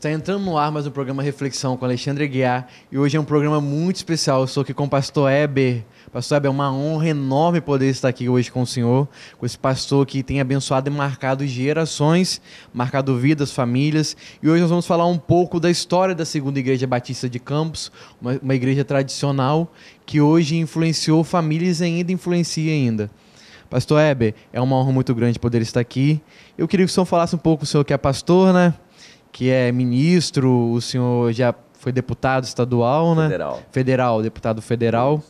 Está entrando no ar mais um programa Reflexão com Alexandre Aguiar e hoje é um programa muito especial. Eu estou aqui com o pastor Heber. Pastor Heber, é uma honra enorme poder estar aqui hoje com o senhor, com esse pastor que tem abençoado e marcado gerações, marcado vidas, famílias. E hoje nós vamos falar um pouco da história da Segunda Igreja Batista de Campos, uma igreja tradicional que hoje influenciou famílias e ainda influencia ainda. Pastor Heber, é uma honra muito grande poder estar aqui. Eu queria que o senhor falasse um pouco, o senhor que é pastor, né? Que é ministro, o senhor já foi deputado estadual, né? Federal, deputado federal.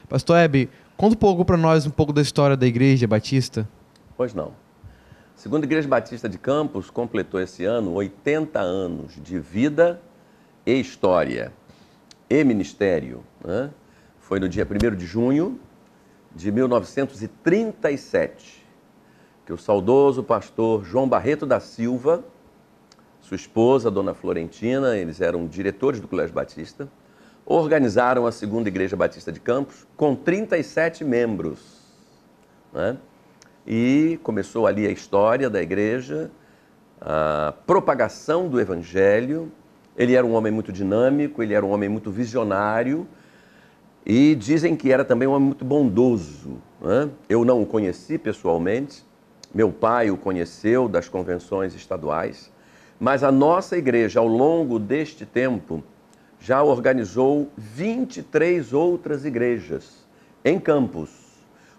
Pastor Heber, conta um pouco para nós um pouco da história da Igreja Batista. Pois não. A Segunda Igreja Batista de Campos completou esse ano 80 anos de vida e história e ministério, né? Foi no dia 1º de junho de 1937 que o saudoso pastor João Barreto da Silva, sua esposa, Dona Florentina, eles eram diretores do Colégio Batista, organizaram a Segunda Igreja Batista de Campos com 37 membros, né? E começou ali a história da igreja, a propagação do Evangelho. Ele era um homem muito dinâmico, ele era um homem muito visionário e dizem que era também um homem muito bondoso, né? Eu não o conheci pessoalmente, meu pai o conheceu das convenções estaduais, mas a nossa igreja, ao longo deste tempo, já organizou 23 outras igrejas em Campos.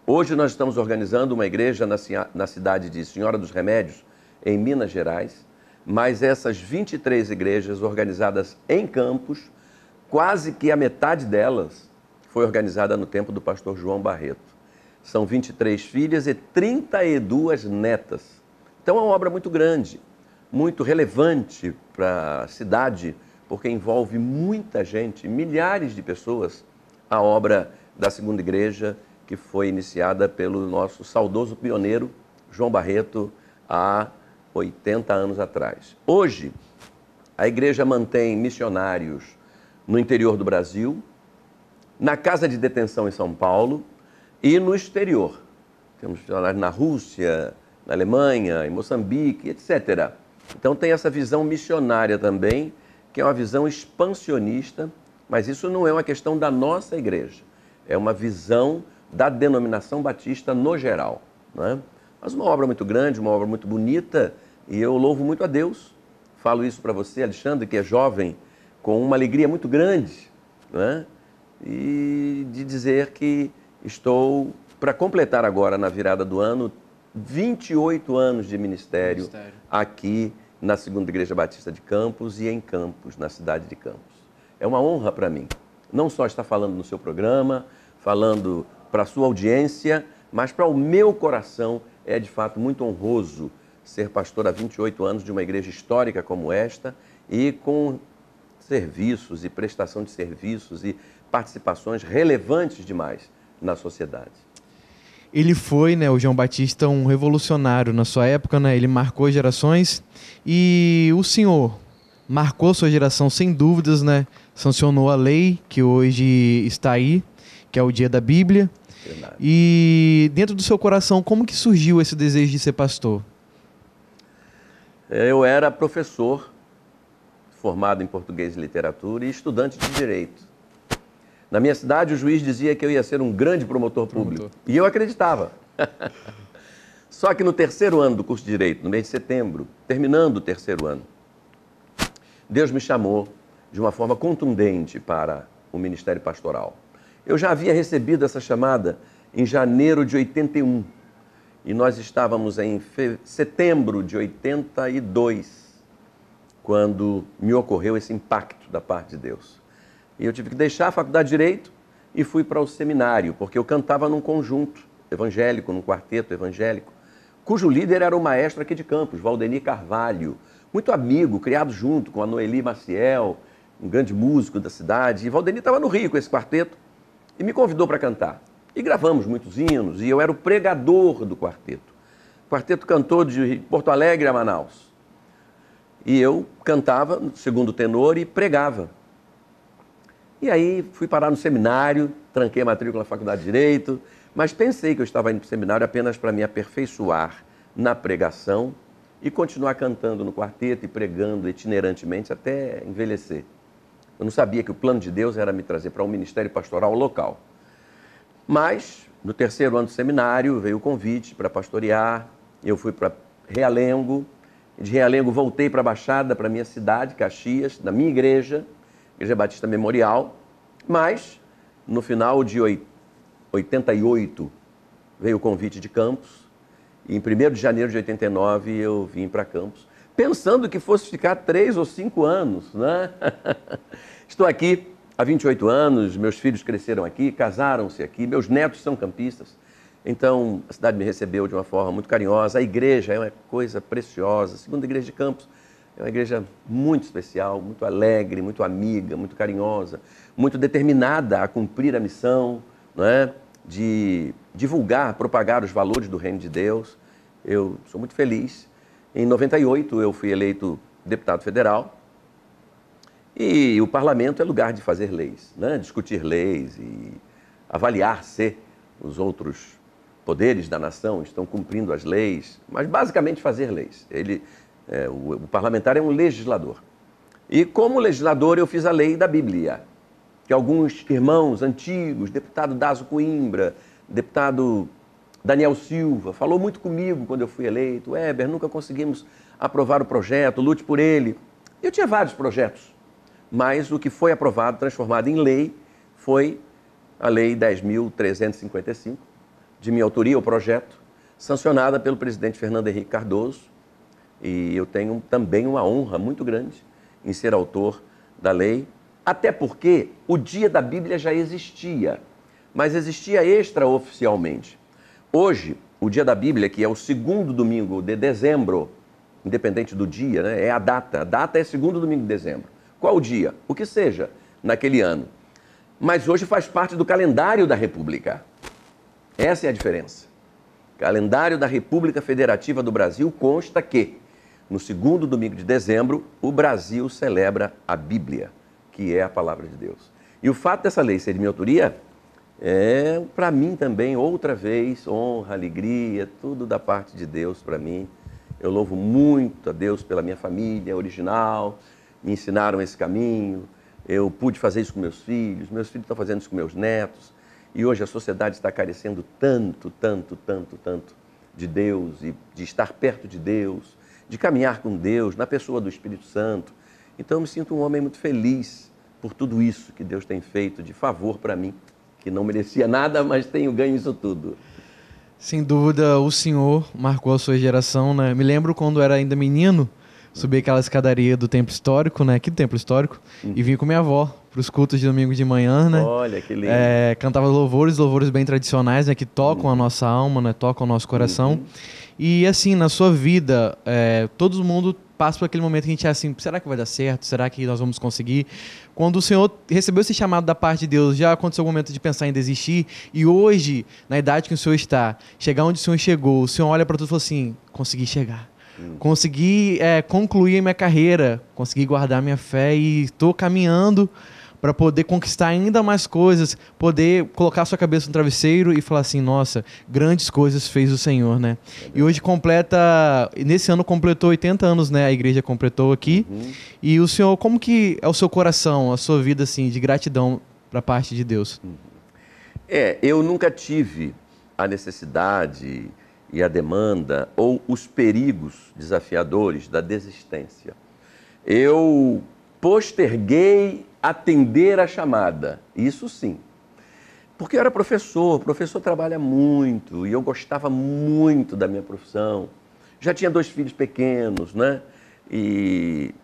Hoje nós estamos organizando uma igreja na cidade de Senhora dos Remédios, em Minas Gerais, mas essas 23 igrejas organizadas em Campos, quase que a metade delas foi organizada no tempo do pastor João Barreto. São 23 filhas e 32 netas. Então é uma obra muito grande, muito relevante para a cidade, porque envolve muita gente, milhares de pessoas, a obra da Segunda Igreja, que foi iniciada pelo nosso saudoso pioneiro João Barreto há 80 anos atrás. Hoje, a igreja mantém missionários no interior do Brasil, na Casa de Detenção em São Paulo e no exterior. Temos missionários na Rússia, na Alemanha, em Moçambique, etc. Então tem essa visão missionária também, que é uma visão expansionista, mas isso não é uma questão da nossa igreja, é uma visão da denominação batista no geral, não é? Mas uma obra muito grande, uma obra muito bonita, e eu louvo muito a Deus. Falo isso para você, Alexandre, que é jovem, com uma alegria muito grande, não é? E de dizer que estou para completar agora, na virada do ano, 28 anos de ministério aqui na Segunda Igreja Batista de Campos e em Campos, na cidade de Campos. É uma honra para mim, não só estar falando no seu programa, falando para a sua audiência, mas para o meu coração é de fato muito honroso ser pastor há 28 anos de uma igreja histórica como esta e com serviços e prestação de serviços e participações relevantes demais na sociedade. Ele foi, né, o João Batista, um revolucionário na sua época, né? Ele marcou gerações e o senhor marcou sua geração sem dúvidas, né? Sancionou a lei que hoje está aí, que é o Dia da Bíblia. Verdade. E dentro do seu coração, como que surgiu esse desejo de ser pastor? Eu era professor, formado em português e literatura e estudante de direito. Na minha cidade, o juiz dizia que eu ia ser um grande promotor público. E eu acreditava. Só que no terceiro ano do curso de Direito, no mês de setembro, terminando o terceiro ano, Deus me chamou de uma forma contundente para o ministério pastoral. Eu já havia recebido essa chamada em janeiro de 81. E nós estávamos em setembro de 82, quando me ocorreu esse impacto da parte de Deus. E eu tive que deixar a faculdade de Direito e fui para o seminário, porque eu cantava num conjunto evangélico, num quarteto evangélico, cujo líder era o maestro aqui de Campos, Valdenir Carvalho, muito amigo, criado junto com a Noeli Maciel, um grande músico da cidade. E Valdenir estava no Rio com esse quarteto e me convidou para cantar. E gravamos muitos hinos, e eu era o pregador do quarteto. O quarteto cantou de Porto Alegre a Manaus. E eu cantava no segundo tenor e pregava. E aí fui parar no seminário, tranquei a matrícula na faculdade de Direito, mas pensei que eu estava indo para o seminário apenas para me aperfeiçoar na pregação e continuar cantando no quarteto e pregando itinerantemente até envelhecer. Eu não sabia que o plano de Deus era me trazer para um ministério pastoral local. Mas, no terceiro ano do seminário, veio o convite para pastorear. Eu fui para Realengo. De Realengo voltei para a Baixada, para a minha cidade, Caxias, da minha igreja, Igreja Batista Memorial. Mas, no final de 88, veio o convite de Campos. E em 1º de janeiro de 89 eu vim para Campos, pensando que fosse ficar 3 ou 5 anos, né? Estou aqui há 28 anos, meus filhos cresceram aqui, casaram-se aqui, meus netos são campistas. Então, a cidade me recebeu de uma forma muito carinhosa. A igreja é uma coisa preciosa. A segunda igreja de Campos é uma igreja muito especial, muito alegre, muito amiga, muito carinhosa, muito determinada a cumprir a missão, não é? De divulgar, propagar os valores do reino de Deus. Eu sou muito feliz. Em 98 eu fui eleito deputado federal e o parlamento é lugar de fazer leis, né? Discutir leis e avaliar se os outros poderes da nação estão cumprindo as leis, mas basicamente fazer leis. O parlamentar é um legislador. E como legislador eu fiz a lei da Bíblia, que alguns irmãos antigos, deputado Daso Coimbra, deputado Daniel Silva, falou muito comigo quando eu fui eleito. Weber, nunca conseguimos aprovar o projeto, lute por ele. Eu tinha vários projetos, mas o que foi aprovado, transformado em lei, foi a Lei 10.355, de minha autoria, o projeto, sancionada pelo presidente Fernando Henrique Cardoso. E eu tenho também uma honra muito grande em ser autor da lei, até porque o Dia da Bíblia já existia, mas existia extraoficialmente. Hoje, o Dia da Bíblia, que é o 2º domingo de dezembro, independente do dia, né, é a data é 2º domingo de dezembro. Qual o dia? O que seja naquele ano. Mas hoje faz parte do calendário da República. Essa é a diferença. Calendário da República Federativa do Brasil consta que, no 2º domingo de dezembro, o Brasil celebra a Bíblia, que é a palavra de Deus. E o fato dessa lei ser de minha autoria é, para mim também, outra vez, honra, alegria, tudo da parte de Deus para mim. Eu louvo muito a Deus pela minha família original, me ensinaram esse caminho, eu pude fazer isso com meus filhos estão fazendo isso com meus netos, e hoje a sociedade está carecendo tanto de Deus e de estar perto de Deus, de caminhar com Deus, na pessoa do Espírito Santo. Então eu me sinto um homem muito feliz por tudo isso que Deus tem feito de favor para mim, que não merecia nada, mas tenho ganho isso tudo. Sem dúvida, o senhor marcou a sua geração, né? Me lembro quando era ainda menino, subi aquela escadaria do Templo Histórico, né? Aqui do Templo Histórico, e vim com minha avó para os cultos de domingo de manhã, né? Olha, que lindo. Cantava louvores bem tradicionais, né? Que tocam a nossa alma, né? Tocam o nosso coração. E assim, na sua vida, todo mundo passa por aquele momento que a gente é assim, será que vai dar certo? Será que nós vamos conseguir? Quando o senhor recebeu esse chamado da parte de Deus, já aconteceu o momento de pensar em desistir? E hoje, na idade que o senhor está, chegar onde o senhor chegou, o senhor olha para tudo e fala assim, consegui chegar. Consegui concluir a minha carreira, consegui guardar minha fé e estou caminhando para poder conquistar ainda mais coisas, poder colocar a sua cabeça no travesseiro e falar assim, nossa, grandes coisas fez o Senhor, né? E hoje nesse ano completou 80 anos, né? A igreja completou aqui. E o senhor, como que é o seu coração, a sua vida, assim, de gratidão para a parte de Deus? Eu nunca tive a necessidade e a demanda ou os perigos desafiadores da desistência. Eu posterguei atender a chamada, isso sim. Porque eu era professor, o professor trabalha muito e eu gostava muito da minha profissão. Já tinha 2 filhos pequenos, né? E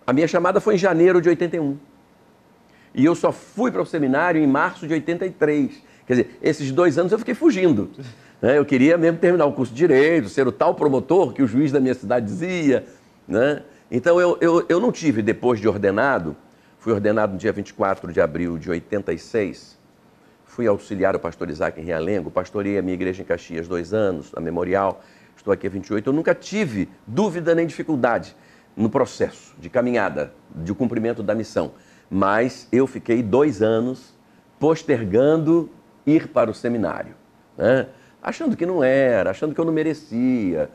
a minha chamada foi em janeiro de 81. E eu só fui para o seminário em março de 83. Quer dizer, esses 2 anos eu fiquei fugindo. Né? Eu queria mesmo terminar o curso de Direito, ser o tal promotor que o juiz da minha cidade dizia, né? Então eu não tive, depois de ordenado, fui ordenado no dia 24 de abril de 86, fui auxiliar o pastor Isaac em Realengo, pastorei a minha igreja em Caxias 2 anos, a Memorial, estou aqui há 28, eu nunca tive dúvida nem dificuldade no processo de caminhada, de cumprimento da missão, mas eu fiquei 2 anos postergando ir para o seminário, né? Achando que não era, achando que eu não merecia.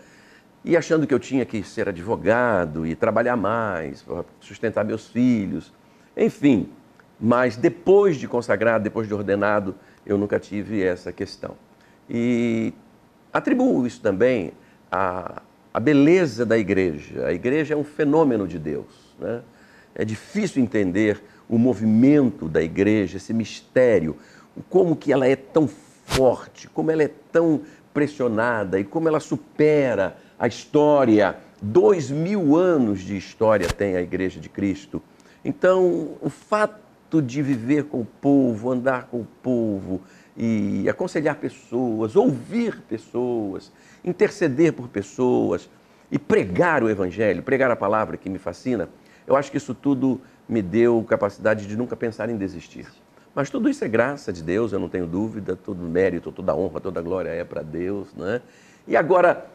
e achando que eu tinha que ser advogado e trabalhar mais, para sustentar meus filhos, enfim. Mas depois de consagrado, depois de ordenado, eu nunca tive essa questão. E atribuo isso também à beleza da igreja. A igreja é um fenômeno de Deus, né? É difícil entender o movimento da igreja, esse mistério, como que ela é tão forte, como ela é tão pressionada e como ela supera a história. 2000 anos de história tem a Igreja de Cristo. Então, o fato de viver com o povo, andar com o povo e aconselhar pessoas, ouvir pessoas, interceder por pessoas e pregar o Evangelho, pregar a palavra que me fascina, eu acho que isso tudo me deu capacidade de nunca pensar em desistir. Mas tudo isso é graça de Deus, eu não tenho dúvida, todo mérito, toda honra, toda glória é para Deus, né? E agora,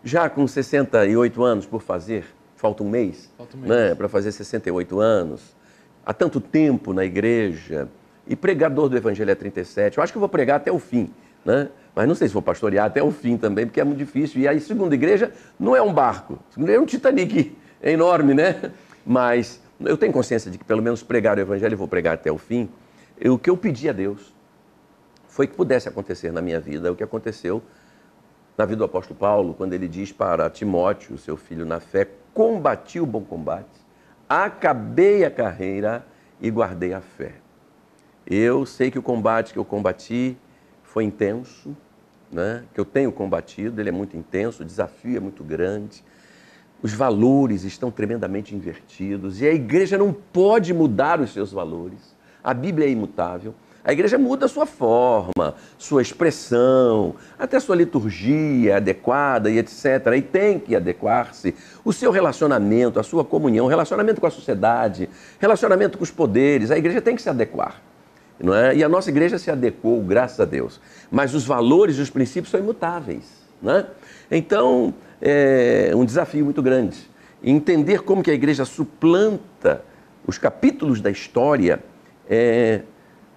já com 68 anos por fazer, falta um mês, né, para fazer 68 anos, há tanto tempo na igreja, e pregador do Evangelho há 37, eu acho que eu vou pregar até o fim, né? Mas não sei se vou pastorear até o fim também, porque é muito difícil. E a segunda igreja não é um barco, a segunda igreja é um Titanic, é enorme, né? Mas eu tenho consciência de que pelo menos pregar o Evangelho eu vou pregar até o fim. O que eu pedi a Deus foi que pudesse acontecer na minha vida o que aconteceu na vida do apóstolo Paulo, quando ele diz para Timóteo, seu filho na fé: combati o bom combate, acabei a carreira e guardei a fé. Eu sei que o combate que eu combati foi intenso, né? Que eu tenho combatido, ele é muito intenso, o desafio é muito grande, os valores estão tremendamente invertidos e a igreja não pode mudar os seus valores. A Bíblia é imutável. A igreja muda a sua forma, sua expressão, até sua liturgia adequada e etc. E tem que adequar-se. O seu relacionamento, a sua comunhão, relacionamento com a sociedade, relacionamento com os poderes. A igreja tem que se adequar, não é? E a nossa igreja se adequou, graças a Deus. Mas os valores e os princípios são imutáveis, não é? Então, é um desafio muito grande. Entender como que a igreja suplanta os capítulos da história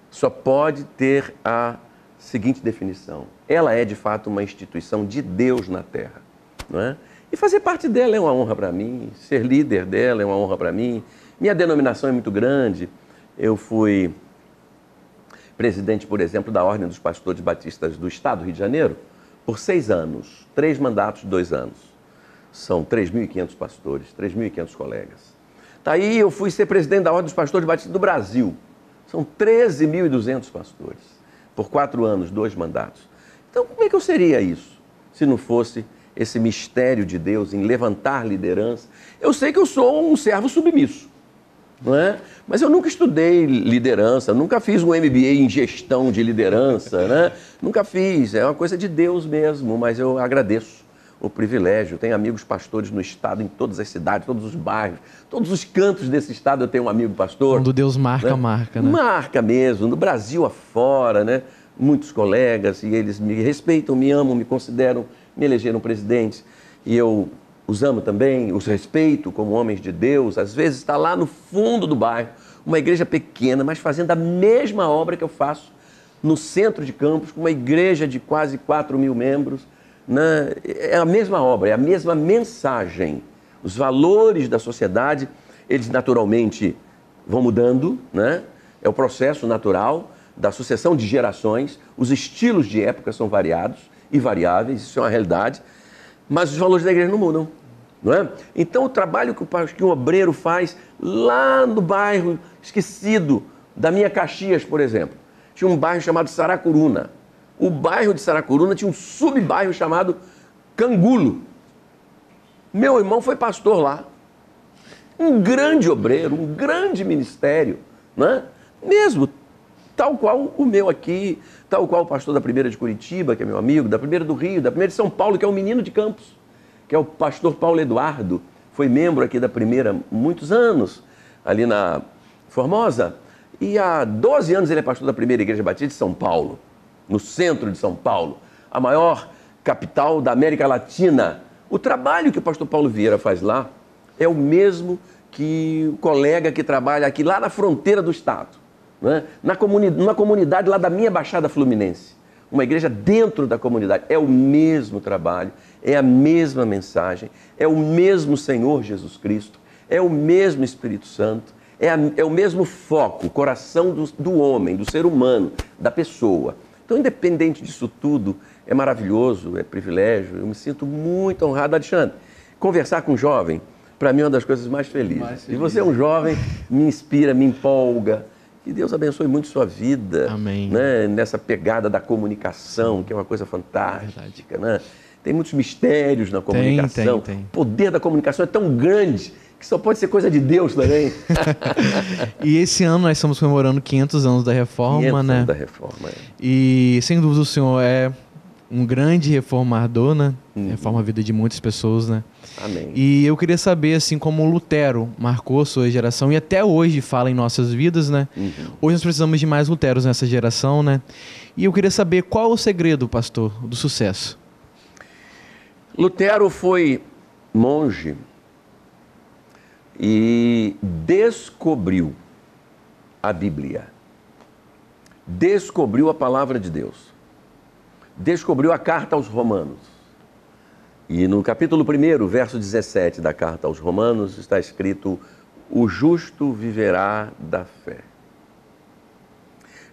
só pode ter a seguinte definição: ela é de fato uma instituição de Deus na terra, não é? E fazer parte dela é uma honra para mim, ser líder dela é uma honra para mim. Minha denominação é muito grande. Eu fui presidente, por exemplo, da Ordem dos Pastores Batistas do Estado do Rio de Janeiro por 6 anos, 3 mandatos de 2 anos. São 3.500 pastores, 3.500 colegas. Daí eu fui ser presidente da Ordem dos Pastores Batistas do Brasil. São 13.200 pastores, por 4 anos, 2 mandatos. Então, como é que eu seria isso, se não fosse esse mistério de Deus em levantar liderança? Eu sei que eu sou um servo submisso, não é? Mas eu nunca estudei liderança, nunca fiz um MBA em gestão de liderança, né? Nunca fiz, é uma coisa de Deus mesmo, mas eu agradeço o privilégio. Tenho amigos pastores no estado, em todas as cidades, todos os bairros, todos os cantos desse estado eu tenho um amigo pastor. Quando Deus marca, né? Marca, né? Marca mesmo, no Brasil afora, né? Muitos colegas, e eles me respeitam, me amam, me consideram, me elegeram presidente, e eu os amo também, os respeito como homens de Deus. Às vezes está lá no fundo do bairro, uma igreja pequena, mas fazendo a mesma obra que eu faço no centro de Campos, com uma igreja de quase 4.000 membros, né? É a mesma obra, é a mesma mensagem. Os valores da sociedade, eles naturalmente vão mudando, né? É o processo natural da sucessão de gerações. Os estilos de época são variados e variáveis, isso é uma realidade, mas os valores da igreja não mudam, não é? Então o trabalho que o obreiro faz lá no bairro esquecido da minha Caxias, por exemplo, tinha um bairro chamado Saracuruna. O bairro de Saracuruna tinha um sub-bairro chamado Cangulo. Meu irmão foi pastor lá. Um grande obreiro, um grande ministério, né? Mesmo, tal qual o meu aqui, tal qual o pastor da primeira de Curitiba, que é meu amigo, da primeira do Rio, da primeira de São Paulo, que é um menino de Campos, que é o pastor Paulo Eduardo, foi membro aqui da primeira muitos anos, ali na Formosa, e há 12 anos ele é pastor da primeira igreja batista de São Paulo, no centro de São Paulo, a maior capital da América Latina. O trabalho que o pastor Paulo Vieira faz lá é o mesmo que o colega que trabalha aqui lá na fronteira do estado, né? Numa comunidade lá da minha Baixada Fluminense. uma igreja dentro da comunidade. É o mesmo trabalho, é a mesma mensagem, é o mesmo Senhor Jesus Cristo, é o mesmo Espírito Santo, é o mesmo foco, o coração do homem, do ser humano, da pessoa. Então, independente disso tudo, é maravilhoso, é privilégio, eu me sinto muito honrado. Alexandre, conversar com um jovem, para mim é uma das coisas mais felizes. E você é um jovem, me inspira, me empolga. Que Deus abençoe muito sua vida. Amém. Né? Nessa pegada da comunicação, que é uma coisa fantástica. Né? Tem muitos mistérios na comunicação. Tem. O poder da comunicação é tão grande que só pode ser coisa de Deus também. E esse ano nós estamos comemorando 500 anos da Reforma, 500 né? anos da Reforma, é. E sem dúvida o senhor é um grande reformador, né? Reforma a vida de muitas pessoas, né? Amém. E eu queria saber, assim, como Lutero marcou a sua geração e até hoje fala em nossas vidas, né? Hoje nós precisamos de mais Luteros nessa geração, né? E eu queria saber qual é o segredo, pastor, do sucesso. Lutero foi monge e descobriu a Bíblia, descobriu a palavra de Deus, descobriu a carta aos Romanos. E no capítulo 1, verso 17 da carta aos Romanos, está escrito: o justo viverá da fé.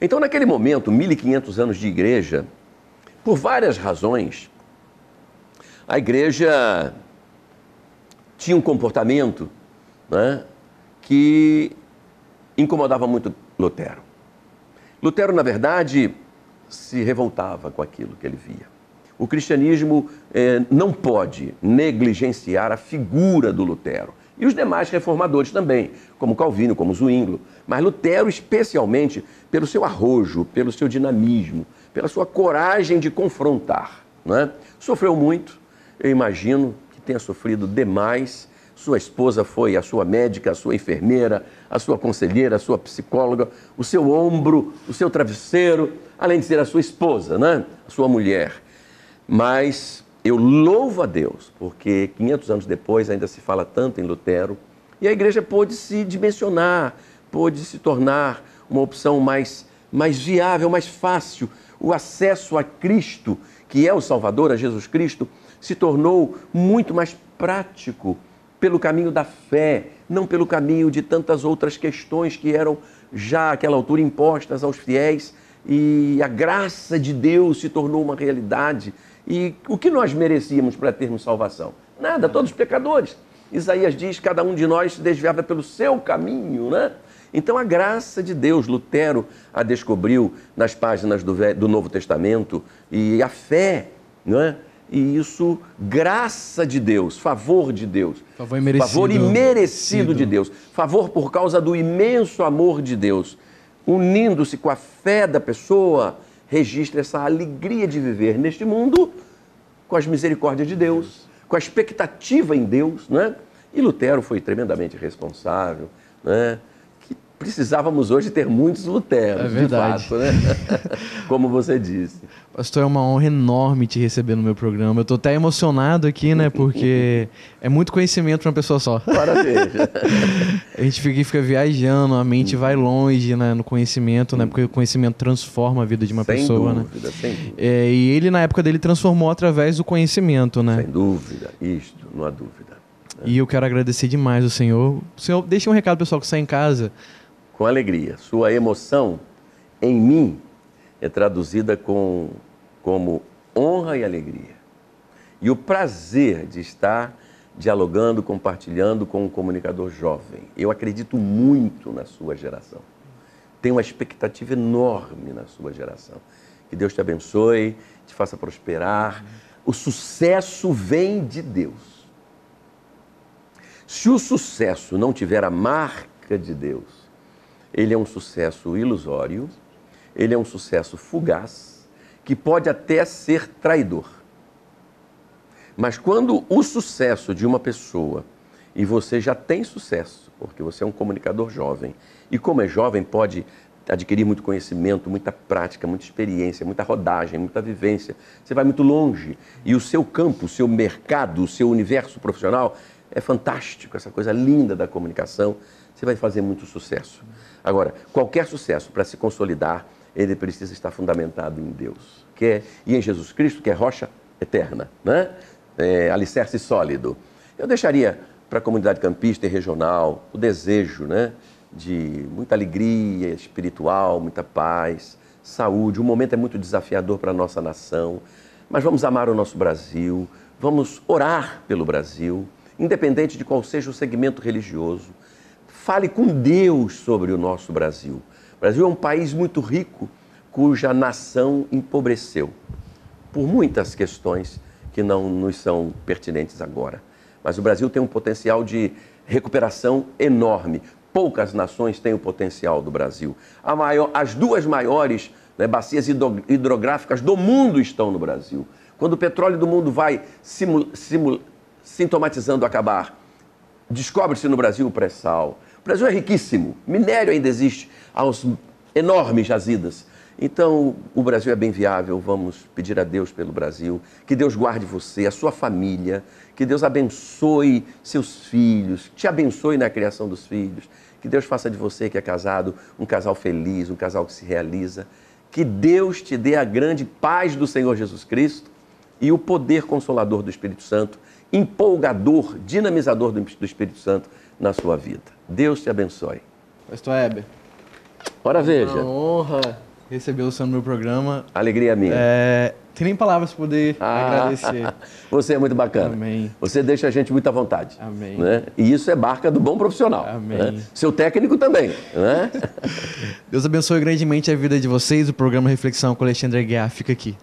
Então, naquele momento, 1500 anos de igreja, por várias razões, a igreja tinha um comportamento, né, que incomodava muito Lutero. Lutero, na verdade, se revoltava com aquilo que ele via. O cristianismo não pode negligenciar a figura do Lutero. E os demais reformadores também, como Calvino, como Zwinglio. Mas Lutero, especialmente, pelo seu arrojo, pelo seu dinamismo, pela sua coragem de confrontar. Né? Sofreu muito, eu imagino que tenha sofrido demais. Sua esposa foi a sua médica, a sua enfermeira, a sua conselheira, a sua psicóloga, o seu ombro, o seu travesseiro, além de ser a sua esposa, né? A sua mulher. Mas eu louvo a Deus, porque 500 anos depois ainda se fala tanto em Lutero, e a igreja pôde se dimensionar, pôde se tornar uma opção mais viável, mais fácil. O acesso a Cristo, que é o Salvador, a Jesus Cristo, se tornou muito mais prático pelo caminho da fé, não pelo caminho de tantas outras questões que eram já àquela altura impostas aos fiéis, e a graça de Deus se tornou uma realidade. E o que nós merecíamos para termos salvação? Nada, todos pecadores. Isaías diz: cada um de nós se desviava pelo seu caminho, né? Então a graça de Deus, Lutero a descobriu nas páginas do Novo Testamento, e a fé, não é? E isso, graça de Deus, favor de Deus, favor imerecido de Deus, favor por causa do imenso amor de Deus, unindo-se com a fé da pessoa, registra essa alegria de viver neste mundo com as misericórdias de Deus, com a expectativa em Deus, né? E Lutero foi tremendamente responsável, né? Que precisávamos hoje ter muitos Luteros, de fato, né? Como você disse. Pastor, é uma honra enorme te receber no meu programa. Eu estou até emocionado aqui, né? Porque é muito conhecimento para uma pessoa só. Parabéns. A gente fica viajando, a mente vai longe, né, no conhecimento, né? Porque o conhecimento transforma a vida de uma pessoa, né? Sem dúvida. E ele, na época dele, transformou através do conhecimento, né? Sem dúvida, isto, não há dúvida. E eu quero agradecer demais ao Senhor. O Senhor, deixa um recado, pessoal, que está em casa. Com alegria. Sua emoção em mim é traduzida como honra e alegria. E o prazer de estar dialogando, compartilhando com um comunicador jovem. Eu acredito muito na sua geração. Tenho uma expectativa enorme na sua geração. Que Deus te abençoe, te faça prosperar. O sucesso vem de Deus. Se o sucesso não tiver a marca de Deus, ele é um sucesso ilusório, ele é um sucesso fugaz, que pode até ser traidor. Mas quando o sucesso de uma pessoa, e você já tem sucesso, porque você é um comunicador jovem, e como é jovem pode adquirir muito conhecimento, muita prática, muita experiência, muita rodagem, muita vivência, você vai muito longe, e o seu campo, o seu mercado, o seu universo profissional é fantástico, essa coisa linda da comunicação, você vai fazer muito sucesso. Agora, qualquer sucesso para se consolidar ele precisa estar fundamentado em Deus, e em Jesus Cristo, que é rocha eterna, né? Alicerce sólido. Eu deixaria para a comunidade campista e regional o desejo, né, de muita alegria espiritual, muita paz, saúde. O momento é muito desafiador para a nossa nação, mas vamos amar o nosso Brasil, vamos orar pelo Brasil, independente de qual seja o segmento religioso. Fale com Deus sobre o nosso Brasil. O Brasil é um país muito rico, cuja nação empobreceu por muitas questões que não nos são pertinentes agora. Mas o Brasil tem um potencial de recuperação enorme. Poucas nações têm o potencial do Brasil. As duas maiores, né, bacias hidrográficas do mundo estão no Brasil. Quando o petróleo do mundo vai sintomatizando acabar, descobre-se no Brasil o pré-sal. O Brasil é riquíssimo, minério ainda existe, aos enormes jazidas. Então, o Brasil é bem viável, vamos pedir a Deus pelo Brasil, que Deus guarde você, a sua família, que Deus abençoe seus filhos, te abençoe na criação dos filhos, que Deus faça de você que é casado um casal feliz, um casal que se realiza, que Deus te dê a grande paz do Senhor Jesus Cristo e o poder consolador do Espírito Santo, empolgador, dinamizador do Espírito Santo na sua vida. Deus te abençoe. Pastor Heber. Ora, veja. Uma honra receber o senhor no meu programa. Alegria minha. Tem nem palavras para poder agradecer. Você é muito bacana. Amém. Você deixa a gente muito à vontade. Amém. Né? E isso é marca do bom profissional. Amém. Né? Seu técnico também. Né? Deus abençoe grandemente a vida de vocês. O programa Reflexão com Alexandre Aguiar fica aqui.